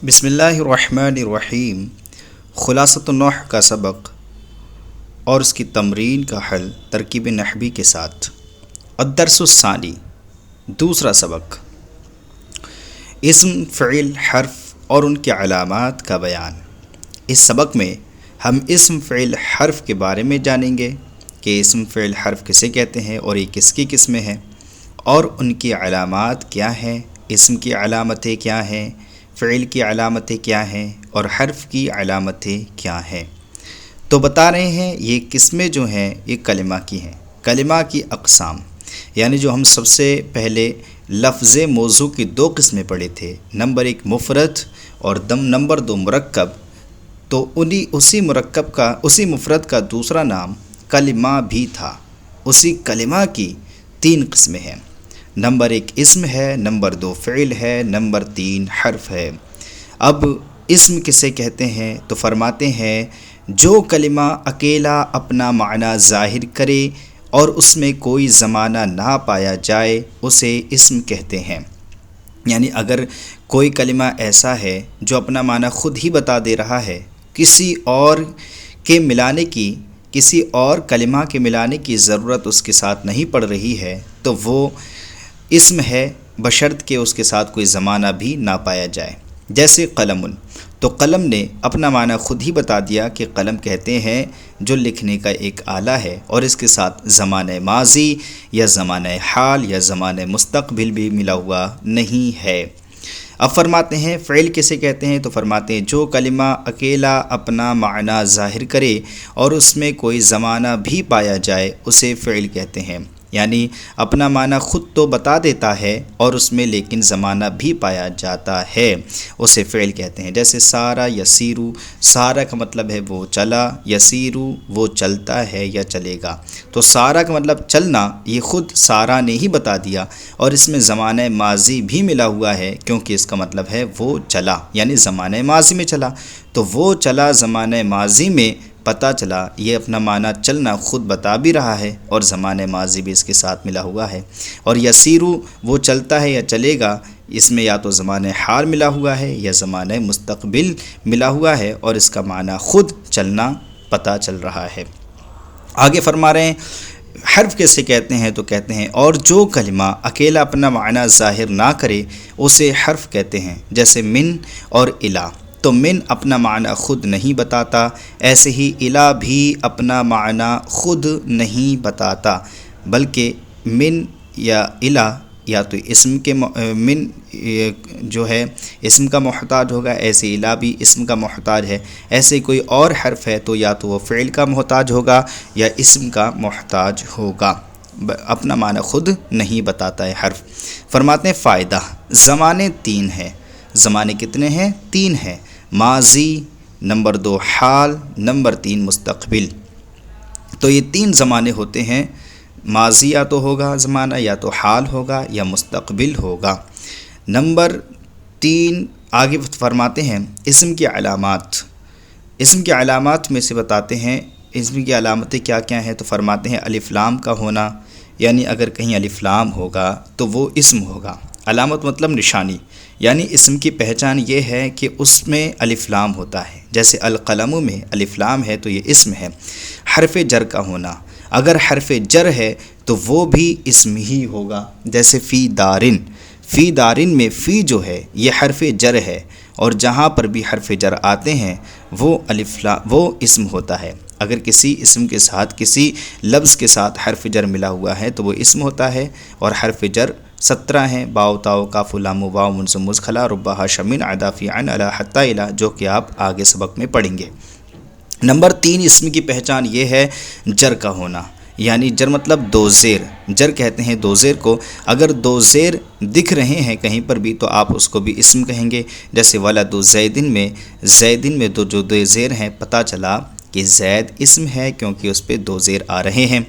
بسم اللہ الرحمن الرحیم۔ خلاصۃ النحو کا سبق اور اس کی تمرین کا حل ترکیب نحوی کے ساتھ۔ الدرس الثانی، دوسرا سبق، اسم، فعل، حرف اور ان کے علامات کا بیان۔ اس سبق میں ہم اسم، فعل، حرف کے بارے میں جانیں گے کہ اسم، فعل، حرف کسے کہتے ہیں اور یہ کس کی قسمیں ہیں اور ان کی علامات کیا ہیں۔ اسم کی علامتیں کیا ہیں، فعل کی علامتیں کیا ہیں اور حرف کی علامتیں کیا ہیں۔ تو بتا رہے ہیں یہ قسمیں جو ہیں یہ کلمہ کی ہیں، کلمہ کی اقسام، یعنی جو ہم سب سے پہلے لفظ موضوع کی دو قسمیں پڑھے تھے، نمبر 1 مفرد اور نمبر 2 مرکب۔ تو اسی مفرد کا دوسرا نام کلمہ بھی تھا۔ اسی کلمہ کی 3 قسمیں ہیں، نمبر 1 اسم ہے، نمبر 2 فعل ہے، نمبر 3 حرف ہے۔ اب اسم کسے کہتے ہیں تو فرماتے ہیں جو کلمہ اکیلا اپنا معنی ظاہر کرے اور اس میں کوئی زمانہ نہ پایا جائے اسے اسم کہتے ہیں۔ یعنی اگر کوئی کلمہ ایسا ہے جو اپنا معنی خود ہی بتا دے رہا ہے، کسی اور کلمہ کے ملانے کی ضرورت اس کے ساتھ نہیں پڑ رہی ہے تو وہ اسم ہے، بشرط کہ اس کے ساتھ کوئی زمانہ بھی نہ پایا جائے۔ جیسے قلم، تو قلم نے اپنا معنی خود ہی بتا دیا کہ قلم کہتے ہیں جو لکھنے کا ایک آلہ ہے اور اس کے ساتھ زمانہ ماضی یا زمانہ حال یا زمانہ مستقبل بھی ملا ہوا نہیں ہے۔ اب فرماتے ہیں فعل کسے کہتے ہیں تو فرماتے ہیں جو کلمہ اکیلا اپنا معنی ظاہر کرے اور اس میں کوئی زمانہ بھی پایا جائے اسے فعل کہتے ہیں۔ یعنی اپنا معنی خود تو بتا دیتا ہے اور اس میں لیکن زمانہ بھی پایا جاتا ہے، اسے فعل کہتے ہیں۔ جیسے سارا یسیرو، سارا کا مطلب ہے وہ چلا، یسیرو وہ چلتا ہے یا چلے گا۔ تو سارا کا مطلب چلنا یہ خود سارا نے ہی بتا دیا اور اس میں زمانہ ماضی بھی ملا ہوا ہے کیونکہ اس کا مطلب ہے وہ چلا، یعنی زمانہ ماضی میں چلا۔ تو وہ چلا زمانہ ماضی میں پتہ چلا، یہ اپنا معنی چلنا خود بتا بھی رہا ہے اور زمانہ ماضی بھی اس کے ساتھ ملا ہوا ہے۔ اور یسیرو وہ چلتا ہے یا چلے گا، اس میں یا تو زمانہ حال ملا ہوا ہے یا زمانہ مستقبل ملا ہوا ہے اور اس کا معنی خود چلنا پتہ چل رہا ہے۔ آگے فرما رہے ہیں حرف کیسے کہتے ہیں تو کہتے ہیں اور جو کلمہ اکیلا اپنا معنی ظاہر نہ کرے اسے حرف کہتے ہیں۔ جیسے من اور الا، تو من اپنا معنی خود نہیں بتاتا، ایسے ہی الا بھی اپنا معنی خود نہیں بتاتا، بلکہ من یا الا یا تو اسم کے من جو ہے اسم کا محتاج ہوگا، ایسے الا بھی اسم کا محتاج ہے۔ ایسے کوئی اور حرف ہے تو یا تو وہ فعل کا محتاج ہوگا یا اسم کا محتاج ہوگا، اپنا معنی خود نہیں بتاتا ہے حرف۔ فرماتے ہیں فائدہ، زمانے 3 ہیں۔ زمانے کتنے ہیں؟ 3 ہیں، ماضی، نمبر 2 حال، نمبر 3 مستقبل۔ تو یہ 3 زمانے ہوتے ہیں، ماضی یا تو ہوگا زمانہ، یا تو حال ہوگا یا مستقبل ہوگا۔ نمبر 3 آگے فرماتے ہیں اسم کی علامات۔ اسم کی علامات میں سے بتاتے ہیں اسم کی علامتیں کیا کیا ہیں تو فرماتے ہیں الف لام کا ہونا، یعنی اگر کہیں الف لام ہوگا تو وہ اسم ہوگا۔ علامت مطلب نشانی، یعنی اسم کی پہچان یہ ہے کہ اس میں الف لام ہوتا ہے۔ جیسے القلم میں الف لام ہے تو یہ اسم ہے۔ حرف جر کا ہونا، اگر حرف جر ہے تو وہ بھی اسم ہی ہوگا۔ جیسے فی دارن، فی دارن میں فی جو ہے یہ حرف جر ہے اور جہاں پر بھی حرف جر آتے ہیں وہ وہ اسم ہوتا ہے۔ اگر کسی اسم کے ساتھ کسی لفظ کے ساتھ حرف جر ملا ہوا ہے تو وہ اسم ہوتا ہے، اور حرف جر 17 ہیں، باؤ تاؤ کاف لام واو منصب مزخلا ربہ شمین عدافی عن علی حتی الی، جو کہ آپ آگے سبق میں پڑھیں گے۔ نمبر 3 اسم کی پہچان یہ ہے جر کا ہونا، یعنی جر مطلب 2 زیر، جر کہتے ہیں 2 زیر کو۔ اگر 2 زیر دکھ رہے ہیں کہیں پر بھی تو آپ اس کو بھی اسم کہیں گے۔ جیسے ولد زیدن میں زیدن میں جو 2 زیر ہیں پتہ چلا کہ زید اسم ہے کیونکہ اس پہ 2 زیر آ رہے ہیں۔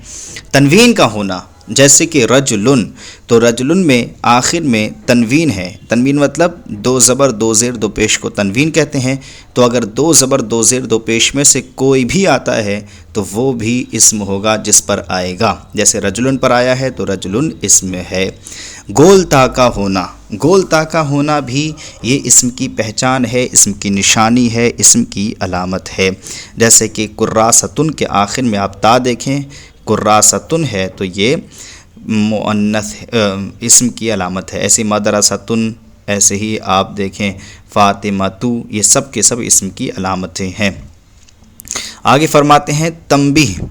تنوین کا ہونا، جیسے کہ رجلن، تو رجلن میں آخر میں تنوین ہے، تنوین مطلب 2 زبر 2 زیر 2 پیش کو تنوین کہتے ہیں۔ تو اگر 2 زبر 2 زیر 2 پیش میں سے کوئی بھی آتا ہے تو وہ بھی اسم ہوگا جس پر آئے گا۔ جیسے رجلن پر آیا ہے تو رجلن اسم ہے۔ گول تا کا ہونا، گول تا کا ہونا بھی یہ اسم کی پہچان ہے، اسم کی نشانی ہے، اسم کی علامت ہے۔ جیسے کہ کراستن کے آخر میں آپ تا دیکھیں، کراستن ہے تو یہ مؤنث اسم کی علامت ہے۔ ایسے مدرستن، ایسے ہی آپ دیکھیں فاطمۃ، یہ سب کے سب اسم کی علامتیں ہیں۔ آگے فرماتے ہیں تنبیہ،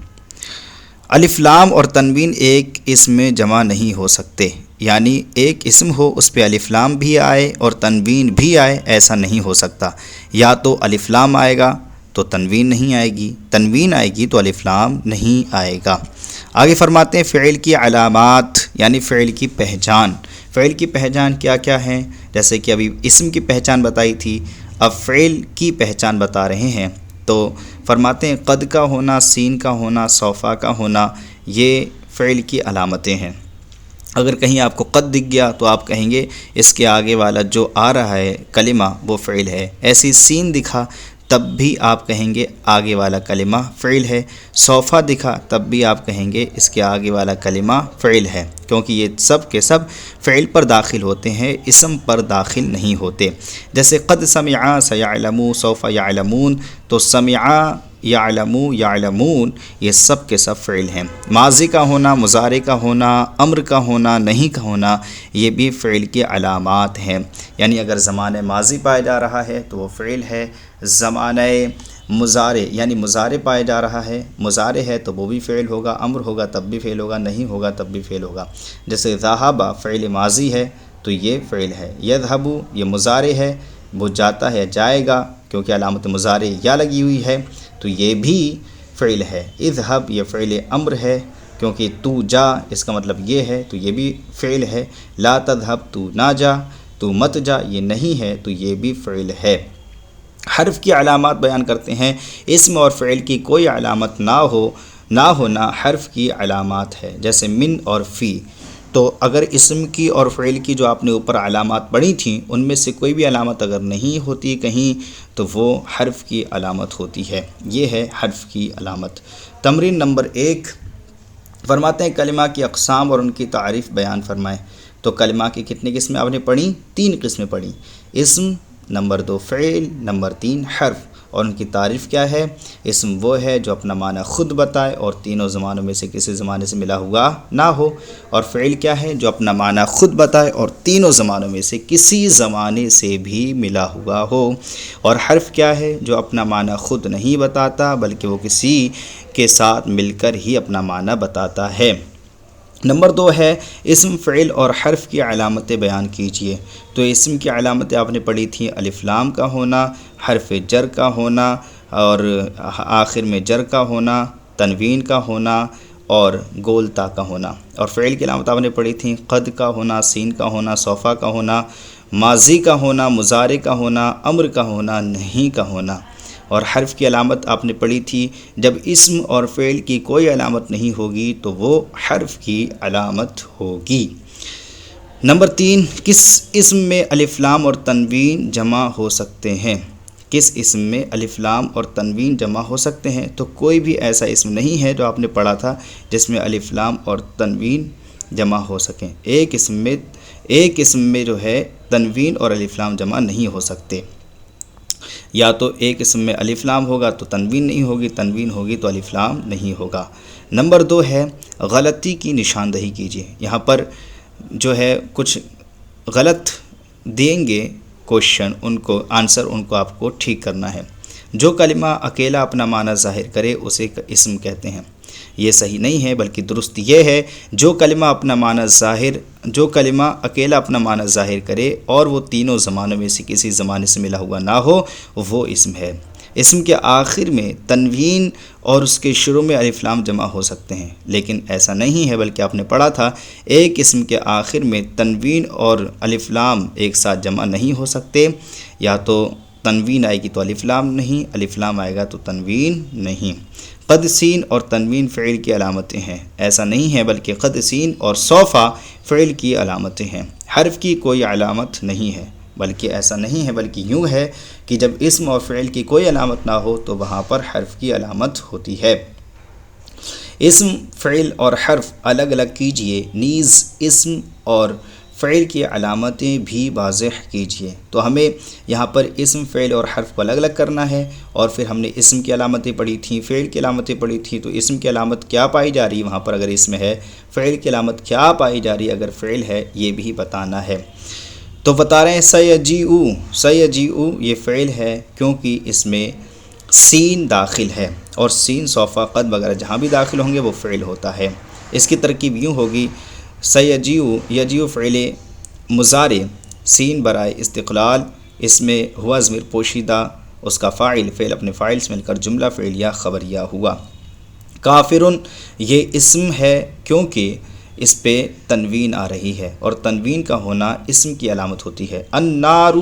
الف لام اور تنوین ایک اسم میں جمع نہیں ہو سکتے، یعنی ایک اسم ہو اس پہ الف لام بھی آئے اور تنوین بھی آئے، ایسا نہیں ہو سکتا۔ یا تو الف لام آئے گا تو تنوین نہیں آئے گی، تنوین آئے گی تو الف لام نہیں آئے گا۔ آگے فرماتے ہیں فعل کی علامات، یعنی فعل کی پہچان۔ فعل کی پہچان کیا کیا ہیں؟ جیسے کہ ابھی اسم کی پہچان بتائی تھی، اب فعل کی پہچان بتا رہے ہیں۔ تو فرماتے ہیں قد کا ہونا، سین کا ہونا، سوفا کا ہونا، یہ فعل کی علامتیں ہیں۔ اگر کہیں آپ کو قد دکھ گیا تو آپ کہیں گے اس کے آگے والا جو آ رہا ہے کلمہ وہ فعل ہے۔ ایسی سین دکھا تب بھی آپ کہیں گے آگے والا کلمہ فعل ہے۔ سوفا دکھا تب بھی آپ کہیں گے اس کے آگے والا کلمہ فعل ہے، کیونکہ یہ سب کے سب فعل پر داخل ہوتے ہیں، اسم پر داخل نہیں ہوتے۔ جیسے قد سمعا سیعلمو، سوف یعلمون، تو سمعا، یعلمو، یعلمون، یہ سب کے سب فعل ہیں۔ ماضی کا ہونا، مضارع کا ہونا، امر کا ہونا، نہیں کا ہونا، یہ بھی فعل کی علامات ہیں۔ یعنی اگر زمانہ ماضی پایا جا رہا ہے تو وہ فعل ہے، زمانہ مضارع یعنی مضارع پایا جا رہا ہے، مضارع ہے تو وہ بھی فعل ہوگا، امر ہوگا تب بھی فعل ہوگا، نہیں ہوگا تب بھی فعل ہوگا۔ جیسے ذہب فعل ماضی ہے تو یہ فعل ہے، یذهب یہ مضارع ہے، وہ جاتا ہے جائے گا، کیونکہ علامت مضارع یا لگی ہوئی ہے تو یہ بھی فعل ہے۔ اذهب یہ فعل امر ہے، کیونکہ تو جا اس کا مطلب یہ ہے تو یہ بھی فعل ہے۔ لا تذهب تو نہ جا، تو مت جا یہ نہیں ہے تو یہ بھی فعل ہے۔ حرف کی علامات بیان کرتے ہیں، اسم اور فعل کی کوئی علامت نہ ہونا حرف کی علامات ہے۔ جیسے من اور فی، تو اگر اسم کی اور فعل کی جو آپ نے اوپر علامات پڑھی تھیں ان میں سے کوئی بھی علامت اگر نہیں ہوتی کہیں تو وہ حرف کی علامت ہوتی ہے۔ یہ ہے حرف کی علامت۔ تمرین نمبر 1 فرماتے ہیں کلمہ کی اقسام اور ان کی تعریف بیان فرمائیں۔ تو کلمہ کی کتنی قسمیں آپ نے پڑھی؟ 3 قسمیں پڑھی، اسم، نمبر 2 فعل، نمبر 3 حرف، اور ان کی تعریف کیا ہے؟ اسم وہ ہے جو اپنا معنی خود بتائے اور تینوں زمانوں میں سے کسی زمانے سے ملا ہوا نہ ہو، اور فعل کیا ہے؟ جو اپنا معنی خود بتائے اور تینوں زمانوں میں سے کسی زمانے سے بھی ملا ہوا ہو، اور حرف کیا ہے؟ جو اپنا معنی خود نہیں بتاتا بلکہ وہ کسی کے ساتھ مل کر ہی اپنا معنی بتاتا ہے۔ نمبر 2 ہے اسم، فعل اور حرف کی علامتیں بیان کیجیے۔ تو اسم کی علامتیں آپ نے پڑھی تھیں، الف لام کا ہونا، حرف جر کا ہونا اور آخر میں جر کا ہونا، تنوین کا ہونا اور گول تا کا ہونا۔ اور فعل کی علامت آپ نے پڑھی تھیں، قد کا ہونا، سین کا ہونا، سوفا کا ہونا، ماضی کا ہونا، مضارع کا ہونا، امر کا ہونا، نہیں کا ہونا۔ اور حرف کی علامت آپ نے پڑھی تھی، جب اسم اور فعل کی کوئی علامت نہیں ہوگی تو وہ حرف کی علامت ہوگی۔ نمبر 3 کس اسم میں الف لام اور تنوین جمع ہو سکتے ہیں؟ کس اسم میں الف لام اور تنوین جمع ہو سکتے ہیں؟ تو کوئی بھی ایسا اسم نہیں ہے جو آپ نے پڑھا تھا جس میں الف لام اور تنوین جمع ہو سکیں۔ ایک اسم میں جو ہے تنوین اور الف لام جمع نہیں ہو سکتے۔ یا تو ایک اسم میں الف لام ہوگا تو تنوین نہیں ہوگی، تنوین ہوگی تو الف لام نہیں ہوگا۔ نمبر 2 ہے غلطی کی نشاندہی کیجیے۔ یہاں پر جو ہے کچھ غلط دیں گے کوشچن، آنسر ان کو آپ کو ٹھیک کرنا ہے۔ جو کلمہ اکیلا اپنا معنی ظاہر کرے اسے اسم کہتے ہیں، یہ صحیح نہیں ہے، بلکہ درست یہ ہے جو کلمہ اکیلا اپنا معنی ظاہر کرے اور وہ تینوں زمانوں میں سے کسی زمانے سے ملا ہوا نہ ہو وہ اسم ہے۔ اسم کے آخر میں تنوین اور اس کے شروع میں الف لام جمع ہو سکتے ہیں، لیکن ایسا نہیں ہے، بلکہ آپ نے پڑھا تھا ایک اسم کے آخر میں تنوین اور الف لام ایک ساتھ جمع نہیں ہو سکتے، یا تو تنوین آئے گی تو الف لام نہیں، الف لام آئے گا تو تنوین نہیں۔ قد، سین اور تنوین فعل کی علامتیں ہیں، ایسا نہیں ہے، بلکہ قد، سین اور سوفا فعل کی علامتیں ہیں۔ حرف کی کوئی علامت نہیں ہے، بلکہ ایسا نہیں ہے، بلکہ یوں ہے کہ جب اسم اور فعل کی کوئی علامت نہ ہو تو وہاں پر حرف کی علامت ہوتی ہے۔ اسم، فعل اور حرف الگ الگ کیجئے، نیز اسم اور فعل کی علامتیں بھی واضح کیجیے۔ تو ہمیں یہاں پر اسم، فعل اور حرف کو الگ الگ کرنا ہے، اور پھر ہم نے اسم کی علامتیں پڑھی تھیں، فعل کی علامتیں پڑھی تھیں۔ تو اسم کی علامت کیا پائی جا رہی ہے وہاں پر اگر اسم ہے، فعل کی علامت کیا پائی جا رہی ہے اگر فعل ہے، یہ بھی بتانا ہے۔ تو بتا رہے ہیں سیجیء، سیجیء یہ فعل ہے کیونکہ اس میں سین داخل ہے، اور سین، سوف، قد وغیرہ جہاں بھی داخل ہوں گے وہ فعل ہوتا ہے۔ اس کی ترکیب یوں ہوگی سیجیء، یجیء فعل مضارع، سین برائے استقلال، اس میں ہوا ضمیر پوشیدہ، اس کا فاعل فعل اپنے فاعل سے مل کر جملہ فعلیہ خبریہ ہوا۔ کافرن یہ اسم ہے کیونکہ اس پہ تنوین آ رہی ہے، اور تنوین کا ہونا اسم کی علامت ہوتی ہے۔ النار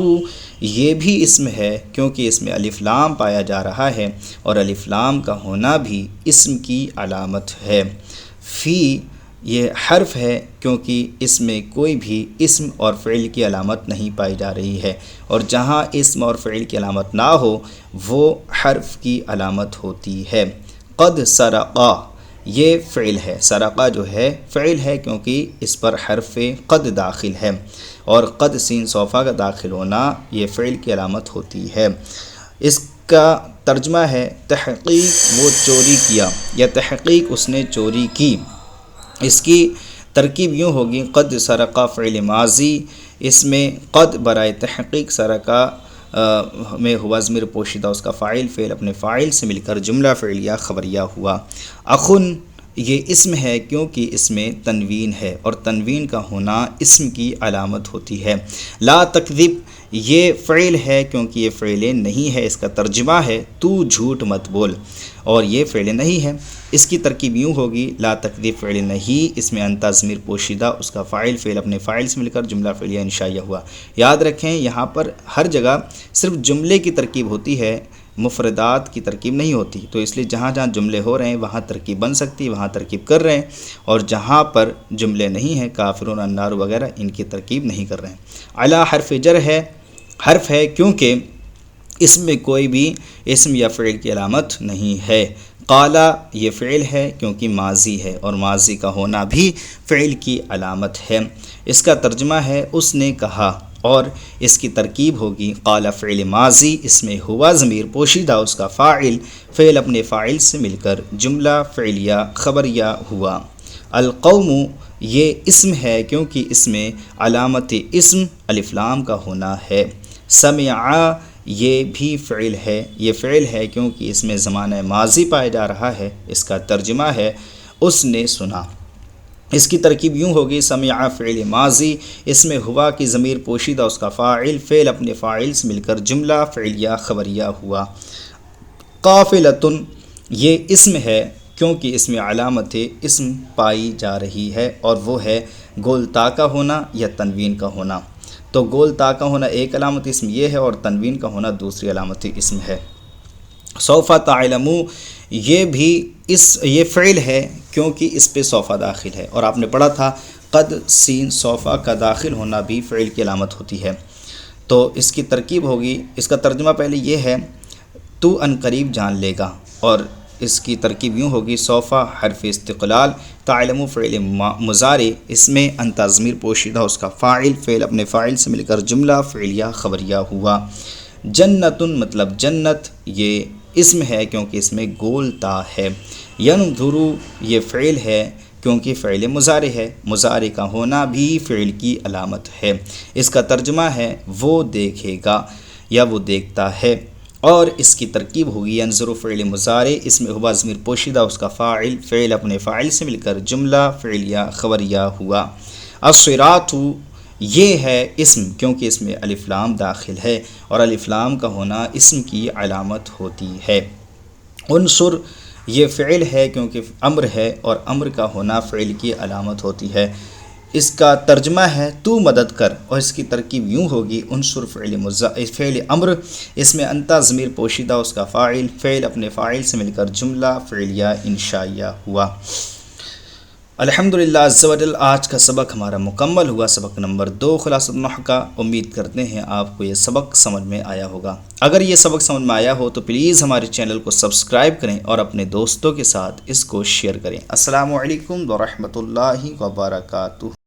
یہ بھی اسم ہے کیونکہ اس میں الف لام پایا جا رہا ہے، اور الف لام کا ہونا بھی اسم کی علامت ہے۔ فی یہ حرف ہے کیونکہ اس میں کوئی بھی اسم اور فعل کی علامت نہیں پائی جا رہی ہے، اور جہاں اسم اور فعل کی علامت نہ ہو وہ حرف کی علامت ہوتی ہے۔ قد سرقا یہ فعل ہے، سرقہ جو ہے فعل ہے کیونکہ اس پر حرف قد داخل ہے، اور قد سین صوفہ کا داخل ہونا یہ فعل کی علامت ہوتی ہے۔ اس کا ترجمہ ہے تحقیق وہ چوری کیا، یا تحقیق اس نے چوری کی۔ اس کی ترکیب یوں ہوگی قد سرقہ فعل ماضی، اس میں قد برائے تحقیق، سرقہ میں ہوا ضمیر پوشیدہ، اس کا فاعل فعل اپنے فاعل سے مل کر جملہ فعلیہ خبریہ ہوا۔ اخن یہ اسم ہے کیونکہ اس میں تنوین ہے، اور تنوین کا ہونا اسم کی علامت ہوتی ہے۔ لا تکذب یہ فعل ہے کیونکہ یہ فعل نہیں ہے، اس کا ترجمہ ہے تو جھوٹ مت بول، اور یہ فعل نہیں ہے۔ اس کی ترکیب یوں ہوگی لا تکذب فعل نہیں، اس میں انت ضمیر پوشیدہ، اس کا فاعل فعل اپنے فاعل سے مل کر جملہ فعلیہ انشائیہ ہوا۔ یاد رکھیں یہاں پر ہر جگہ صرف جملے کی ترکیب ہوتی ہے، مفردات کی ترکیب نہیں ہوتی، تو اس لیے جہاں جہاں جملے ہو رہے ہیں وہاں ترکیب بن سکتی ہے، وہاں ترکیب کر رہے ہیں، اور جہاں پر جملے نہیں ہیں کافرون، النار وغیرہ ان کی ترکیب نہیں کر رہے ہیں۔ علی حرف جر ہے، حرف ہے کیونکہ اس میں کوئی بھی اسم یا فعل کی علامت نہیں ہے۔ قالا یہ فعل ہے کیونکہ ماضی ہے، اور ماضی کا ہونا بھی فعل کی علامت ہے۔ اس کا ترجمہ ہے اس نے کہا، اور اس کی ترکیب ہوگی قال فعل ماضی، اس میں ہوا ضمیر پوشیدہ، اس کا فاعل فعل اپنے فاعل سے مل کر جملہ فعلیہ خبریہ ہوا۔ القوم یہ اسم ہے کیونکہ اس میں علامت اسم الف لام کا ہونا ہے۔ سمع یہ بھی فعل ہے، یہ فعل ہے کیونکہ اس میں زمانہ ماضی پایا جا رہا ہے، اس کا ترجمہ ہے اس نے سنا۔ اس کی ترکیب یوں ہوگی سمع فعل ماضی، اس میں ہوا کی ضمیر پوشیدہ، اس کا فاعل فعل اپنے فاعل سے مل کر جملہ فعلیہ خبریہ ہوا۔ قافلۃ یہ اسم ہے کیونکہ اس میں علامت اسم پائی جا رہی ہے، اور وہ ہے گول تا کا ہونا یا تنوین کا ہونا۔ تو گول تا کا ہونا ایک علامت اسم یہ ہے، اور تنوین کا ہونا دوسری علامت اسم ہے۔ سوف تعلموا یہ فعل ہے کیونکہ اس پہ سوف داخل ہے، اور آپ نے پڑھا تھا قد سین سوف کا داخل ہونا بھی فعل کی علامت ہوتی ہے۔ تو اس کی ترکیب ہوگی، اس کا ترجمہ پہلے یہ ہے تو ان قریب جان لے گا، اور اس کی ترکیب یوں ہوگی سوف حرف استقلال، تعلموا فعل مضارع، اس میں انت ضمیر پوشیدہ، اس کا فاعل فعل اپنے فاعل سے مل کر جملہ فعلیہ خبریہ ہوا۔ جنت مطلب جنت یہ اسم ہے کیونکہ اس میں گول تا ہے۔ ینظر یہ فعل ہے کیونکہ فعل مضارع ہے، مضارع کا ہونا بھی فعل کی علامت ہے۔ اس کا ترجمہ ہے وہ دیکھے گا یا وہ دیکھتا ہے، اور اس کی ترکیب ہوگی ینظر فعل مضارع، اس میں ہوا ضمیر پوشیدہ، اس کا فاعل فعل اپنے فاعل سے مل کر جملہ فعلیہ خبریہ ہوا۔ الصراط یہ ہے اسم کیونکہ اس میں الف لام داخل ہے، اور الف لام کا ہونا اسم کی علامت ہوتی ہے۔ انصر یہ فعل ہے کیونکہ امر ہے، اور امر کا ہونا فعل کی علامت ہوتی ہے۔ اس کا ترجمہ ہے تو مدد کر، اور اس کی ترکیب یوں ہوگی انصر فعل امر، اس میں انت ضمیر پوشیدہ، اس کا فاعل فعل اپنے فاعل سے مل کر جملہ فعلیہ انشائیہ ہوا۔ الحمدللہ عز و جل آج کا سبق ہمارا مکمل ہوا، سبق نمبر 2 خلاصۃ النحو کا۔ امید کرتے ہیں آپ کو یہ سبق سمجھ میں آیا ہوگا۔ اگر یہ سبق سمجھ میں آیا ہو تو پلیز ہمارے چینل کو سبسکرائب کریں اور اپنے دوستوں کے ساتھ اس کو شیئر کریں۔ السلام علیکم ورحمۃ اللہ وبرکاتہ۔